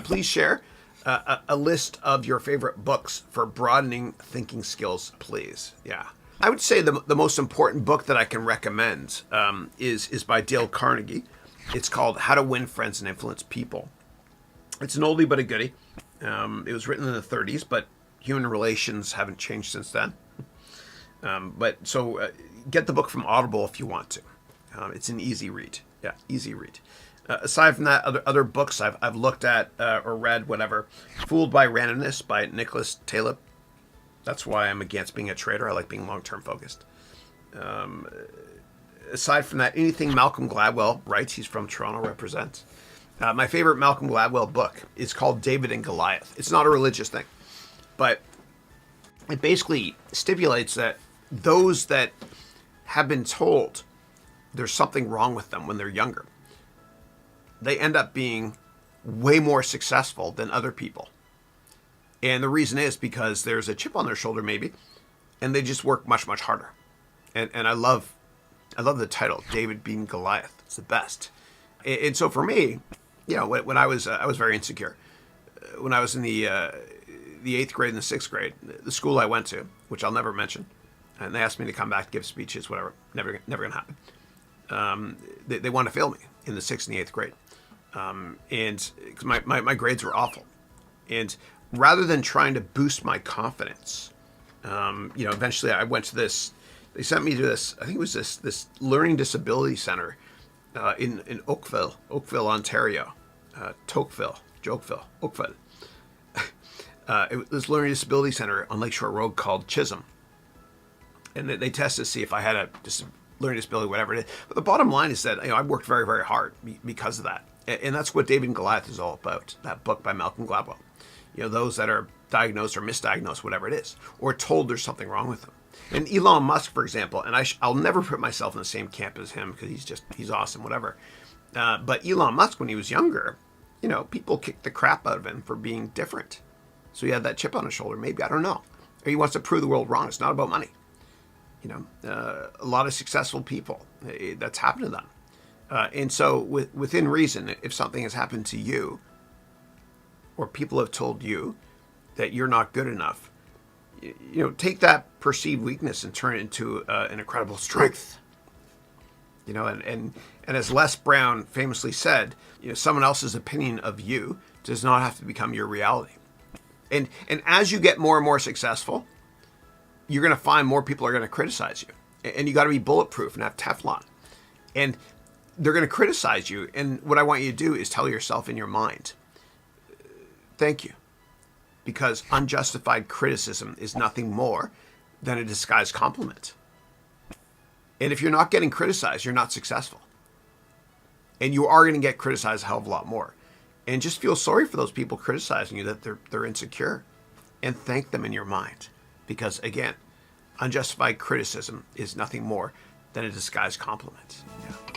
Please share a list of your favorite books for broadening thinking skills, please. Yeah. I would say the most important book that I can recommend is by Dale Carnegie. It's called How to Win Friends and Influence People. It's an oldie but a goodie. It was written in the 30s, but human relations haven't changed since then. Get the book from Audible if you want to. It's an easy read. Yeah, easy read. Aside from that, other books I've looked at or read, whatever. Fooled by Randomness by Nicholas Taleb. That's why I'm against being a trader. I like being long-term focused. Aside from that, anything Malcolm Gladwell writes, he's from Toronto, represents. My favorite Malcolm Gladwell book is called David and Goliath. It's not a religious thing, but it basically stipulates that those that have been told there's something wrong with them when they're younger, they end up being way more successful than other people. And the reason is because there's a chip on their shoulder, maybe, and they just work much, much harder. And I love the title, David being Goliath. It's the best. And so for me, when I was very insecure. When I was in the 8th grade and the 6th grade, the school I went to, which I'll never mention, and they asked me to come back, give speeches, whatever, never going to happen. They wanted to fail me in the 6th and the 8th grade. And cause my grades were awful. And rather than trying to boost my confidence, eventually I went to this, they sent me to this, I think it was this learning disability center in Oakville, Ontario. Oakville. It was this learning disability center on Lakeshore Road called Chisholm. And they tested to see if I had a learning disability, whatever it is. But the bottom line is that I worked very, very hard because of that. And that's what David and Goliath is all about, that book by Malcolm Gladwell. Those that are diagnosed or misdiagnosed, whatever it is, or told there's something wrong with them. And Elon Musk, for example, and I'll never put myself in the same camp as him because he's awesome, whatever. But Elon Musk, when he was younger, people kicked the crap out of him for being different. So he had that chip on his shoulder, maybe, I don't know. Or he wants to prove the world wrong. It's not about money. A lot of successful people, that's happened to them. And so within reason, if something has happened to you, or people have told you that you're not good enough, take that perceived weakness and turn it into an incredible strength. And as Les Brown famously said, someone else's opinion of you does not have to become your reality. And as you get more and more successful, you're going to find more people are going to criticize you. And you got to be bulletproof and have Teflon. And they're going to criticize you. And what I want you to do is tell yourself in your mind, thank you. Because unjustified criticism is nothing more than a disguised compliment. And if you're not getting criticized, you're not successful. And you are going to get criticized a hell of a lot more. And just feel sorry for those people criticizing you that they're insecure. And thank them in your mind. Because again, unjustified criticism is nothing more than a disguised compliment. Yeah.